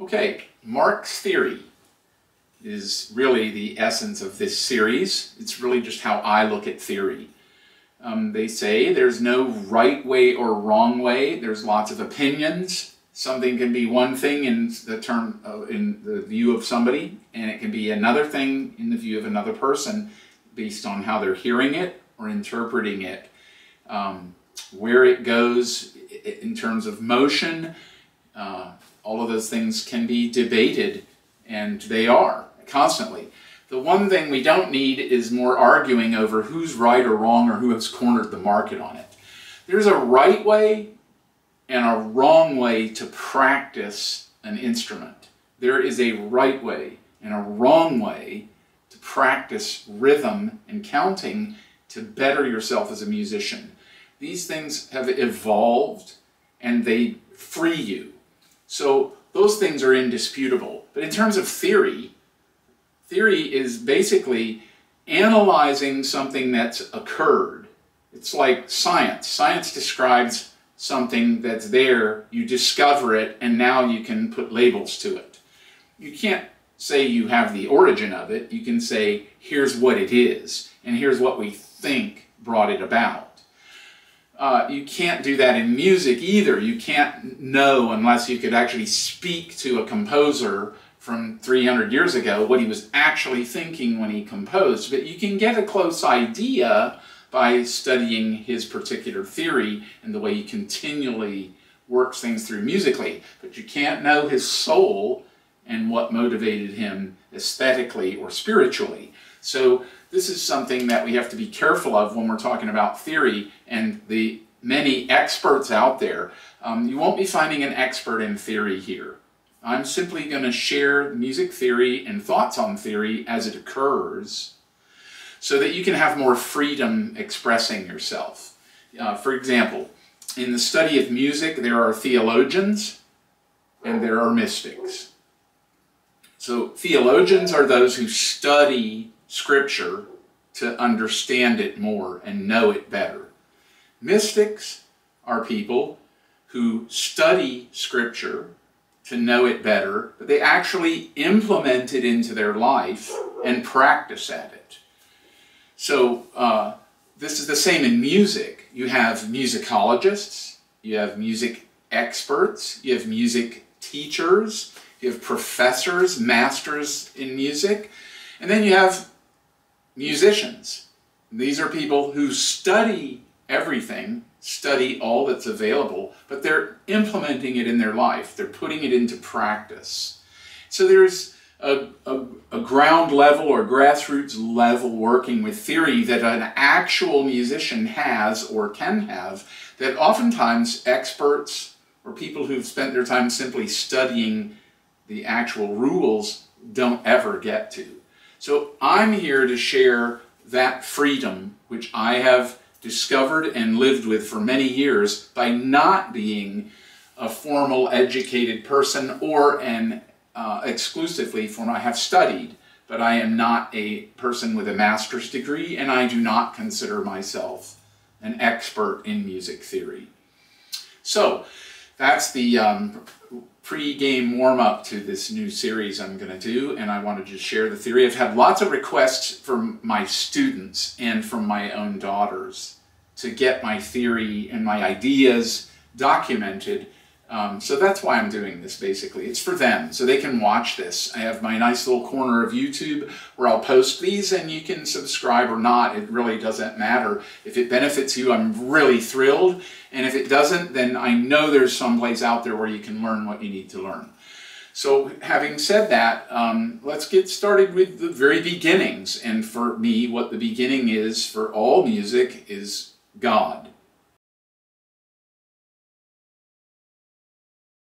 Okay, Mark's theory is really the essence of this series. It's really just how I look at theory. They say there's no right way or wrong way. There's lots of opinions. Something can be one thing in the view of somebody, and it can be another thing in the view of another person based on how they're hearing it or interpreting it. Where it goes in terms of motion, all of those things can be debated, and they are constantly. The one thing we don't need is more arguing over who's right or wrong or who has cornered the market on it. There's a right way and a wrong way to practice an instrument. There is a right way and a wrong way to practice rhythm and counting to better yourself as a musician. These things have evolved and they free you. So those things are indisputable. But in terms of theory, theory is basically analyzing something that's occurred. It's like science. Science describes something that's there, you discover it, and now you can put labels to it. You can't say you have the origin of it. You can say, here's what it is, and here's what we think brought it about. You can't do that in music either. You can't know unless you could actually speak to a composer from 300 years ago what he was actually thinking when he composed. But you can get a close idea by studying his particular theory and the way he continually works things through musically. But you can't know his soul and what motivated him aesthetically or spiritually. So this is something that we have to be careful of when we're talking about theory and the many experts out there. You won't be finding an expert in theory here. I'm simply going to share music theory and thoughts on theory as it occurs, so that you can have more freedom expressing yourself. For example, in the study of music, there are theologians and there are mystics. So theologians are those who study Scripture to understand it more and know it better. Mystics are people who study Scripture to know it better, but they actually implement it into their life and practice at it. So this is the same in music. You have musicologists, you have music experts, you have music teachers, you have professors, masters in music, and then you have musicians. These are people who study everything, study all that's available, but they're implementing it in their life. They're putting it into practice. So there's a ground level or grassroots level working with theory that an actual musician has or can have that oftentimes experts or people who've spent their time simply studying the actual rules don't ever get to. So I'm here to share that freedom which I have discovered and lived with for many years by not being a formal educated person or an exclusively for I have studied, but I am not a person with a master's degree, and I do not consider myself an expert in music theory. So that's the pre-game warm-up to this new series I'm going to do, and I wanted to share the theory. I've had lots of requests from my students and from my own daughters to get my theory and my ideas documented. So that's why I'm doing this, basically. It's for them, so they can watch this. I have my nice little corner of YouTube where I'll post these, and you can subscribe or not. It really doesn't matter. If it benefits you, I'm really thrilled. And if it doesn't, then I know there's some place out there where you can learn what you need to learn. So having said that, let's get started with the very beginnings. And for me, what the beginning is for all music is God.